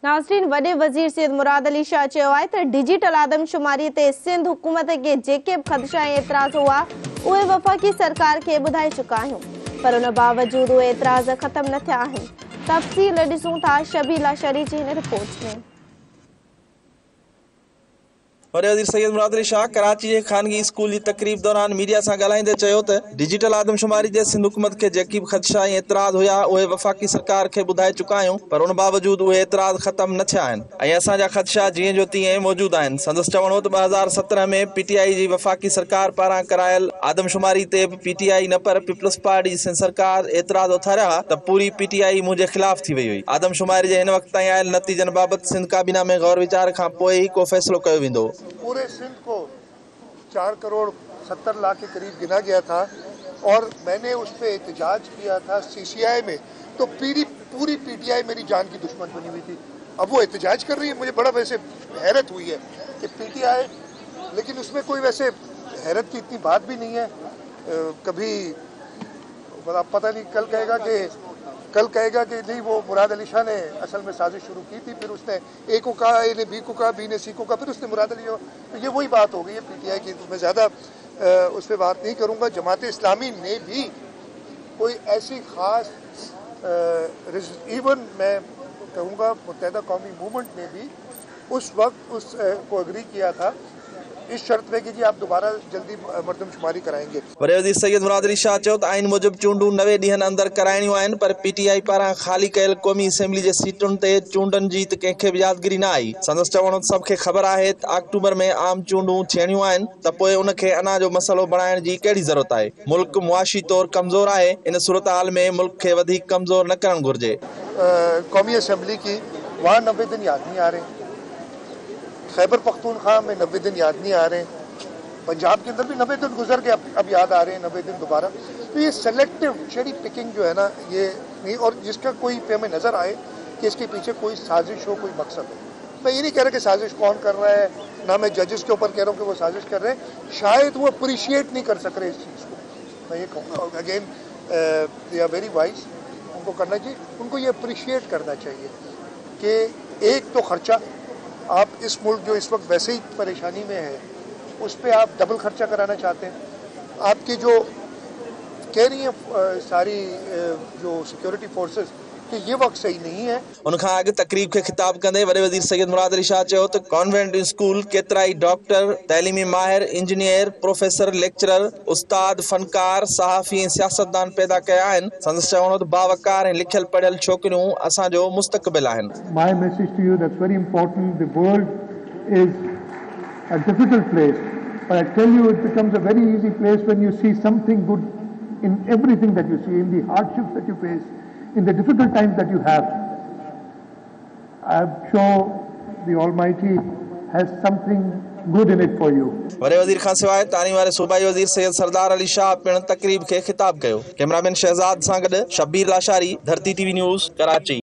नाज़रीन, वॾे वज़ीर सैयद मुराद अली शाह चयो आहे त डिजिटल आदमशुमारी ते सिंध हुकूमत के जेके बि ख़दशा ऐं एतिराज़ हुआ उहे वफ़ाक़ी सरकार खे ॿुधाए चुका आहियूं, पर उन बावजूदि उहे एतिराज़ ख़त्म न थिया आहिनि। तफ़सील ॾिसूं था शबीला शरी जी हिन रिपोर्ट में। वॾे वज़ीर सैयद मुराद अली शाह कराची के खानगी स्कूल की तकरीब दौरान मीडिया से ॻाल्हाईंदे चयो त डिजिटल आदमशुमारी जे सिंध हुकूमत के जेकी भी ख़दशा ऐं एतिराज़ हुआ उहे वफ़ाक़ी सरकार के ॿुधाए चुका आहियूं, पर उन बावजूदि उहे एतिराज़ ख़त्म न थिया आहिनि ऐं असांजा ख़दशा जीअं जो तीअं मौजूदु आहिनि। संदसि चवणो त 2017 में PTI जी वफ़ाक़ी सरकार पारां करायल आदमशुमारी ते PTI न पर पीपल्स पार्टी जी सरकार एतिराज़ उथारिया त पूरी PTI मुंहिंजे ख़िलाफ़ थी वई हुई। आदमशुमारी जे हिन वक़्त ताईं आयल नतीजनि बाबति सिंध काबीना में गौर विचार खां पोइ ई को फ़ैसिलो कयो वेंदो। पूरे सिंध को 4 करोड़ 70 लाख के करीब गिना गया था और मैंने उस पर एहतजाज किया था CCI में, तो पूरी PTI मेरी जान की दुश्मन बनी हुई थी। अब वो एहतजाज कर रही है, मुझे बड़ा वैसे हैरत हुई है कि PTI, लेकिन उसमें कोई वैसे हैरत की इतनी बात भी नहीं है। कभी पता नहीं कल कहेगा कि नहीं वो मुराद अली शाह ने असल में साजिश शुरू की थी, फिर उसने A को कहा, A ने B को कहा, B ने C को कहा, फिर उसने मुराद अली, तो ये वही बात हो गई है PTI की। तो मैं ज़्यादा उस पर बात नहीं करूँगा। जमात इस्लामी ने भी कोई ऐसी ख़ास इवन मैं कहूँगा मुत्तहिदा कौमी मूवमेंट ने भी उस वक्त को एग्री किया था इस शर्त में कि जी आप दोबारा जल्दी मर्दमशुमारी कराएंगे। वॾे वज़ीर सैयद मुराद अली शाह चयो त आइन मूजिब चूंडूं 90 ॾींहनि अंदरि कराइणियूं आहिनि, पर PTI पारां ख़ाली कयल क़ौमी असेंबली जे सीटुनि ते चूंडनि जी त कंहिंखे बि यादगिरी न आई। संदसि चवणो त सभु खे ख़बर आहे त अक्टूबर में आम चूंडूं थियणियूं आहिनि, त पोइ उनखे अना जो मसइलो बणाइण जी कहिड़ी ज़रूरत आहे। मुल्क मुआशी तौर कमज़ोर आहे, इन सूरत हाल में मुल्क खे वधीक कमज़ोर न करणु घुरिजे। कौमी असेंबली की वहाँ 90 दिन याद नहीं आ रहे, खैबर पख्तूनख्वा में 90 दिन याद नहीं आ रहे, पंजाब के अंदर भी 90 दिन गुजर गए, अब याद आ रहे हैं 90 दिन दोबारा। तो ये सेलेक्टिव शेरी पिकिंग जो है ना, ये नहीं, और जिसका कोई पे हमें नज़र आए कि इसके पीछे कोई साजिश हो, कोई मकसद हो। मैं ये नहीं कह रहा कि साजिश कौन कर रहा है, ना मैं जजेस के ऊपर कह रहा हूँ कि वो साजिश कर रहे हैं, शायद वो अप्रिशिएट नहीं कर सक रहे इस चीज़ को। मैं ये कहूँगा again they are very wise, उनको करना चाहिए, उनको ये अप्रिशिएट करना चाहिए कि एक तो खर्चा आप इस मुल्क जो इस वक्त वैसे ही परेशानी में है उस पर आप डबल खर्चा कराना चाहते हैं। आपकी जो कह रही है सारी जो सिक्योरिटी फोर्सेस कि ये वक्त सही नहीं है। उनखां अॻु तकरीब के खिताब कंदे वॾे वज़ीर सैयद मुराद अली शाह चयो त कॉन्वेंट स्कूल केतिरा ई डॉक्टर, तैलीमी माहिर, इंजीनियर, प्रोफेसर, लेक्चरर, उस्ताद, फनकार, सहाफ़ी ऐं सियासतदान पैदा कया आहिनि। संदसि चवणो त बावकार ऐं लिखियल पढ़ियल छोकिरियूं असांजो मुस्तक़बिल आहिनि। My message to you, that's very important. The world is a difficult place, but I tell you, it becomes a very easy place when you see something good in everything that you see, in the hardships that you face, in the difficult times that you have. I'm sure the Almighty has something good in it for you. वॾे वज़ीर खां सवाइ तालीम वारे सूबाई वज़ीर सैयद सरदार अली शाह पिणु तकरीब खे खिताब कयो। कैमरामैन शहजाद सां गॾु शबीर लाशारी, धरती TV न्यूज़, कराची।